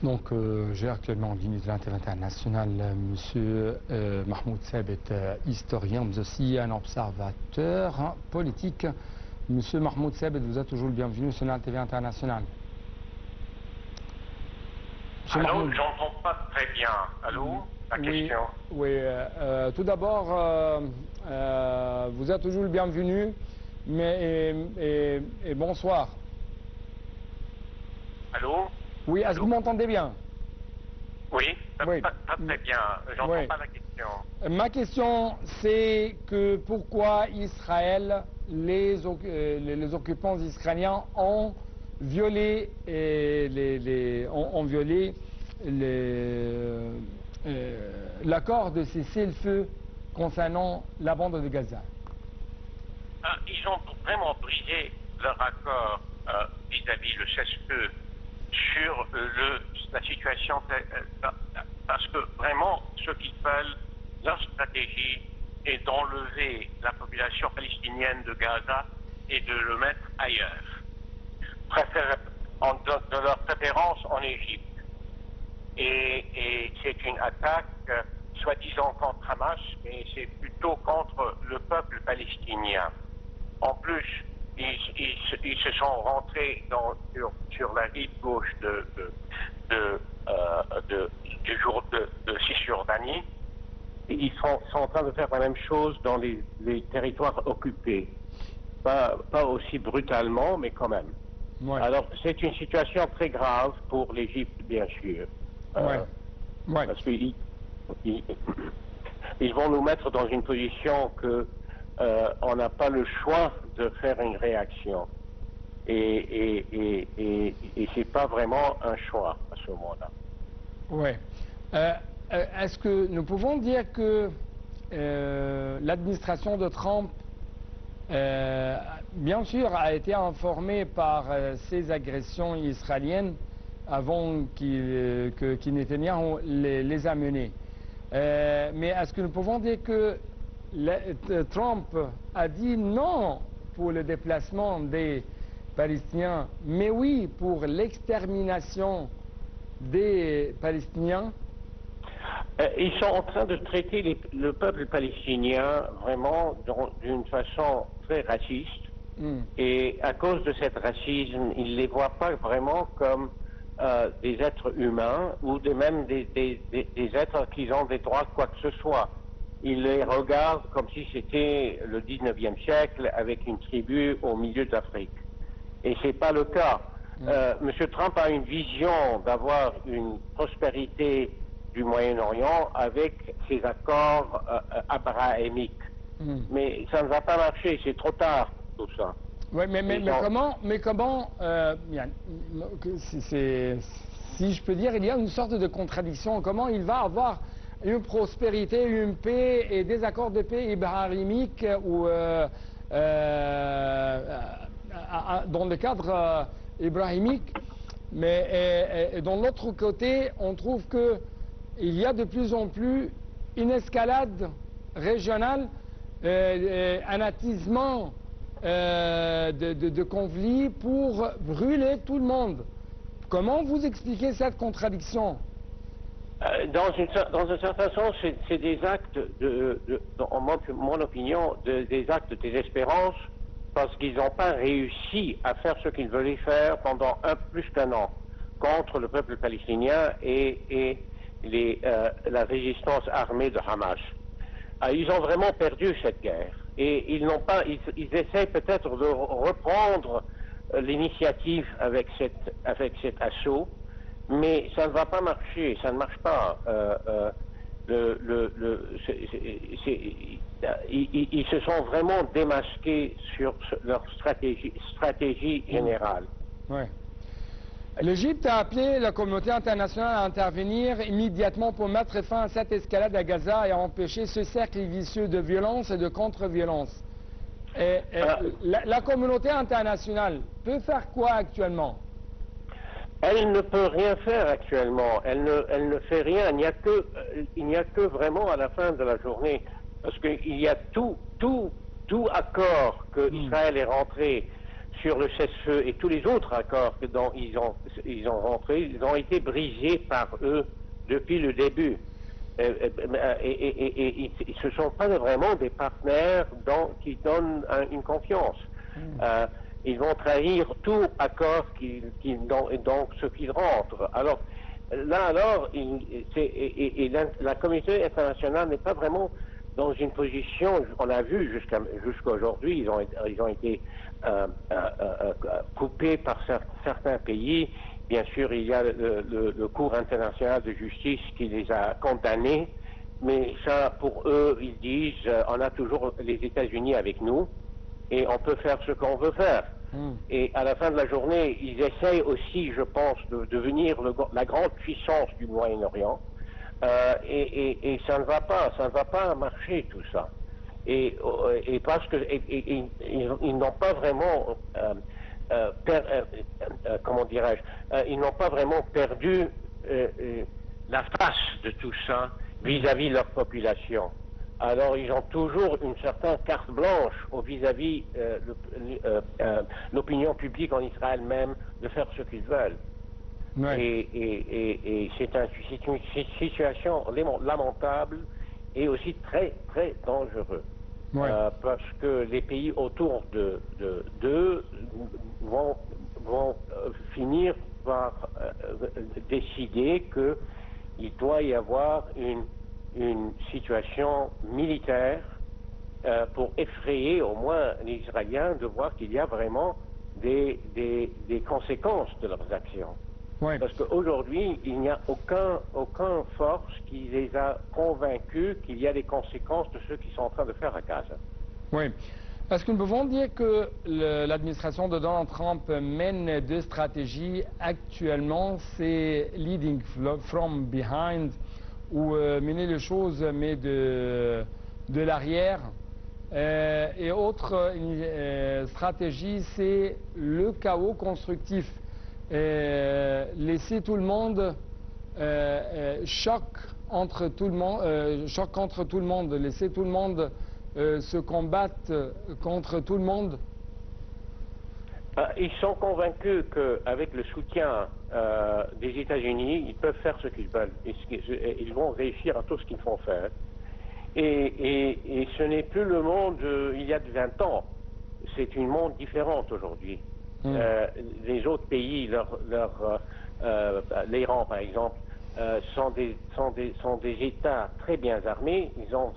Donc, j'ai actuellement en ligne de l'Antenne internationale M. Mahmoud Sabet, historien, mais aussi un observateur politique. M. Mahmoud Sabet, vous êtes toujours le bienvenu sur la TV internationale. Allô, j'entends pas très bien. Allô, la question. Oui, tout d'abord, vous êtes toujours le bienvenu, et bonsoir. Allô? Oui, est-ce que vous m'entendez bien? Oui, Oui. pas très bien. J'entends Oui. pas la question. Ma question, c'est que pourquoi Israël, les occupants israéliens ont violé l'accord de cessez-le-feu concernant la bande de Gaza. Ils ont vraiment brisé leur accord vis-à-vis le cessez-feu sur la situation, parce que vraiment, ce qu'ils veulent, leur stratégie est d'enlever la population palestinienne de Gaza et de le mettre ailleurs, de leur préférence en Égypte. Et c'est une attaque soi-disant contre Hamas, mais c'est plutôt contre le peuple palestinien. En plus, ils se sont rentrés sur la rive gauche du jour de Cisjordanie. Ils sont en train de faire la même chose dans les territoires occupés. Pas aussi brutalement, mais quand même. Ouais. Alors, c'est une situation très grave pour l'Égypte, bien sûr. Ouais. Parce qu'ils vont nous mettre dans une position que on n'a pas le choix de faire une réaction. Et c'est pas vraiment un choix à ce moment-là. Oui. Est-ce que nous pouvons dire que l'administration de Trump, bien sûr, a été informée par ces agressions israéliennes avant que Netanyahou les a menées. Mais est-ce que nous pouvons dire que Trump a dit non pour le déplacement des Palestiniens, mais oui pour l'extermination des Palestiniens? Ils sont en train de traiter le peuple palestinien vraiment d'une façon très raciste. Et à cause de cet racisme, ils ne les voient pas vraiment comme des êtres humains ou même des êtres qui ont des droits quoi que ce soit. Ils les regardent comme si c'était le 19e siècle avec une tribu au milieu d'Afrique. Et ce n'est pas le cas. M. Trump a une vision d'avoir une prospérité du Moyen-Orient avec ses accords abrahamiques. Mais ça ne va pas marcher, c'est trop tard tout ça. Oui, mais comment si je peux dire, il y a une sorte de contradiction. Comment il va avoir une prospérité, une paix et des accords de paix abrahamiques ou dans le cadre abrahamique, mais dans l'autre côté, on trouve qu'il y a de plus en plus une escalade régionale, un attisement de conflits pour brûler tout le monde. Comment vous expliquez cette contradiction? Dans un certain sens, c'est des actes, en mon opinion, des actes de désespérance, parce qu'ils n'ont pas réussi à faire ce qu'ils voulaient faire pendant plus qu'un an contre le peuple palestinien et la résistance armée de Hamas. Ils ont vraiment perdu cette guerre et ils essaient peut-être de reprendre l'initiative avec cet assaut, mais ça ne va pas marcher, ça ne marche pas. Ils se sont vraiment démasqués sur leur stratégie générale. Ouais. L'Égypte a appelé la communauté internationale à intervenir immédiatement pour mettre fin à cette escalade à Gaza et à empêcher ce cercle vicieux de violence et de contre-violence. La communauté internationale peut faire quoi actuellement? Elle ne peut rien faire actuellement. Elle ne fait rien. Il n'y a que vraiment à la fin de la journée, parce qu'il y a tout accord que Israël est rentré sur le cessez-feu et tous les autres accords que dont ils ont rentré, ils ont été brisés par eux depuis le début. Et ce ne sont pas vraiment des partenaires qui donnent une confiance. Ils vont trahir tout accord donc ce qu'ils rentrent. Alors, là, la communauté internationale n'est pas vraiment dans une position, on a vu jusqu'à aujourd'hui, ils ont été coupés par certains pays. Bien sûr, il y a le Cour international de justice qui les a condamnés, mais ça, pour eux, ils disent, on a toujours les États-Unis avec nous et on peut faire ce qu'on veut faire. Et à la fin de la journée, ils essayent aussi, je pense, de devenir la grande puissance du Moyen-Orient. Et ça ne va pas marcher tout ça. Et parce que ils n'ont pas vraiment, comment dirais-je, ils n'ont pas vraiment perdu la face de tout ça vis-à-vis de leur population. Alors ils ont toujours une certaine carte blanche vis-à-vis l'opinion publique en Israël même de faire ce qu'ils veulent. Ouais. Et c'est une situation lamentable et aussi très, très dangereuse. Ouais. Parce que les pays autour d'eux vont finir par décider qu'il doit y avoir une situation militaire pour effrayer au moins les Israéliens de voir qu'il y a vraiment des conséquences de leurs actions. Ouais. Parce qu'aujourd'hui, il n'y a aucune force qui les a convaincus qu'il y a des conséquences de ce qu'ils sont en train de faire à Gaza. Oui. Est-ce que nous pouvons dire que l'administration de Donald Trump mène deux stratégies actuellement? C'est leading from behind, ou mener les choses mais de l'arrière. Et autre stratégie, c'est le chaos constructif. Laisser tout le monde choc contre tout le monde, laisser tout le monde se combattre contre tout le monde. Ils sont convaincus qu'avec le soutien des États-Unis, ils peuvent faire ce qu'ils veulent. Ils vont réussir à tout ce qu'ils font faire. Et ce n'est plus le monde il y a 20 ans. C'est un monde différent aujourd'hui. Les autres pays, l'Iran par exemple, sont des États très bien armés. Ils ont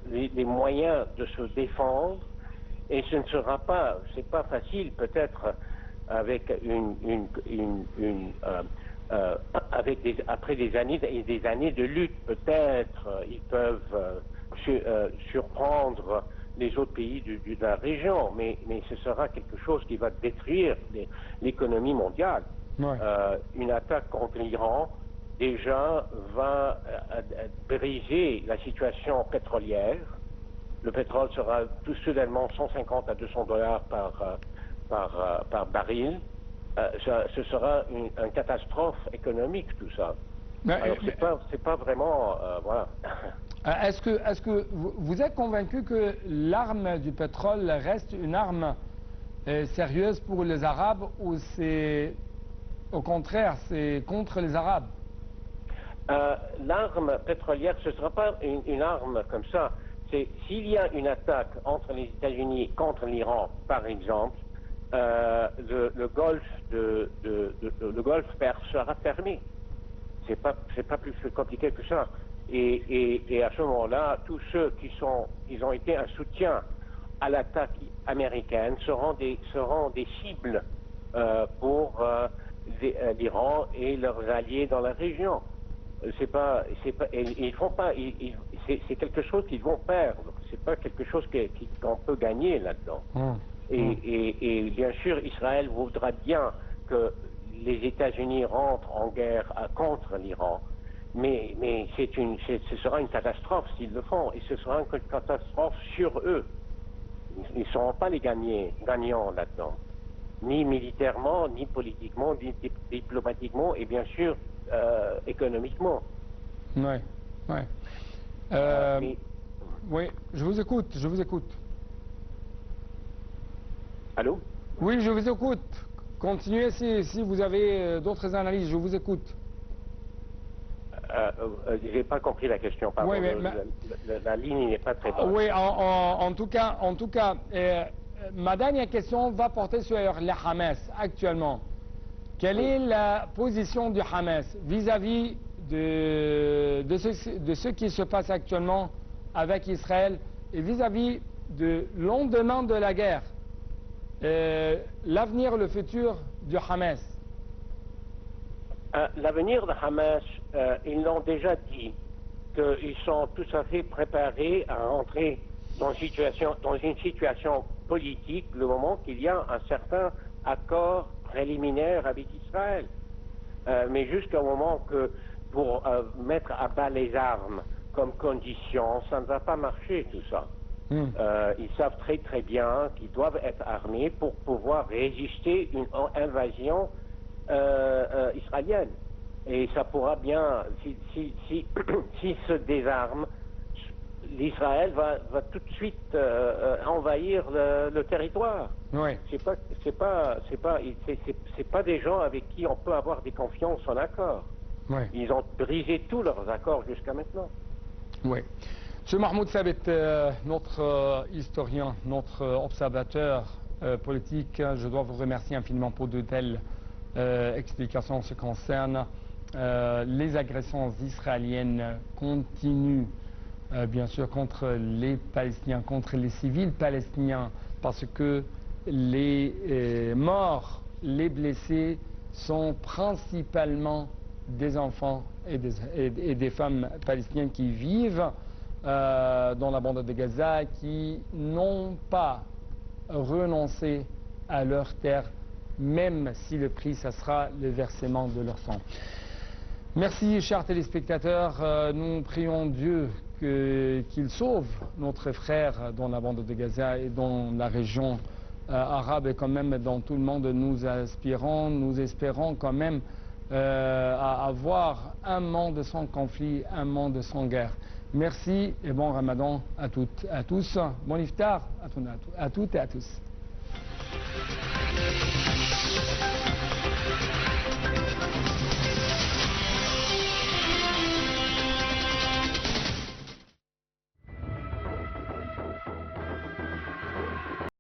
les moyens de se défendre. Et ce ne sera pas, c'est pas facile peut-être avec après des années et des années de lutte, peut-être ils peuvent surprendre les autres pays de la région, mais ce sera quelque chose qui va détruire l'économie mondiale. Ouais. Une attaque contre l'Iran déjà va briser la situation pétrolière. Le pétrole sera tout soudainement 150 à 200 dollars par baril. Ce sera une catastrophe économique, tout ça. Alors, c'est pas vraiment... voilà. Est-ce que vous êtes convaincu que l'arme du pétrole reste une arme sérieuse pour les Arabes, ou c'est au contraire, c'est contre les Arabes? L'arme pétrolière, ce ne sera pas une arme comme ça. S'il y a une attaque entre les États-Unis contre l'Iran, par exemple, le golfe Perse sera fermé. C'est pas plus compliqué que ça. Et à ce moment-là, tous ceux qui ont été un soutien à l'attaque américaine seront des cibles pour l'Iran et leurs alliés dans la région. C'est quelque chose qu'ils vont perdre. C'est pas quelque chose qu'on peut gagner là-dedans. Et bien sûr, Israël voudra bien que les États-Unis rentrent en guerre contre l'Iran, mais ce sera une catastrophe s'ils le font, et ce sera une catastrophe sur eux. Ils ne seront pas les gagnants là-dedans, ni militairement, ni politiquement, ni diplomatiquement, et bien sûr économiquement. Oui, oui. Oui, je vous écoute. Allô? Oui, je vous écoute. Continuez si vous avez d'autres analyses, je vous écoute. Je n'ai pas compris la question, pardon. Oui, la ligne n'est pas très bonne. Oui, en tout cas, ma dernière question va porter sur le Hamas actuellement. Quelle est la position du Hamas vis-à-vis de ce qui se passe actuellement avec Israël et vis-à-vis du lendemain de la guerre, l'avenir, le futur du Hamas? L'avenir de Hamas, ils l'ont déjà dit, qu'ils sont tout à fait préparés à entrer dans une situation politique le moment qu'il y a un certain accord préliminaire avec Israël. Mais jusqu'au moment que pour mettre à bas les armes comme condition, ça ne va pas marcher tout ça. Ils savent très très bien qu'ils doivent être armés pour pouvoir résister à une invasion israélienne. Et ça pourra bien, si se désarme, l'Israël va tout de suite envahir le territoire. Oui. C'est pas des gens avec qui on peut avoir des confiances en accord. Oui. Ils ont brisé tous leurs accords jusqu'à maintenant. Oui. M. Mahmoud Sabit, notre historien, notre observateur politique, je dois vous remercier infiniment pour de telles explications en ce qui concerne les agressions israéliennes continuent, bien sûr, contre les Palestiniens, contre les civils palestiniens, parce que les morts, les blessés sont principalement des enfants et des femmes palestiniennes qui vivent dans la bande de Gaza, qui n'ont pas renoncé à leur terre, même si le prix, ça sera le versement de leur sang. Merci, chers téléspectateurs. Nous prions Dieu qu'il sauve notre frère dans la bande de Gaza et dans la région arabe, et quand même dans tout le monde. Nous espérons quand même à avoir un monde sans conflit, un monde sans guerre. Merci et bon Ramadan à toutes et à tous. Bon iftar à toutes et à tous.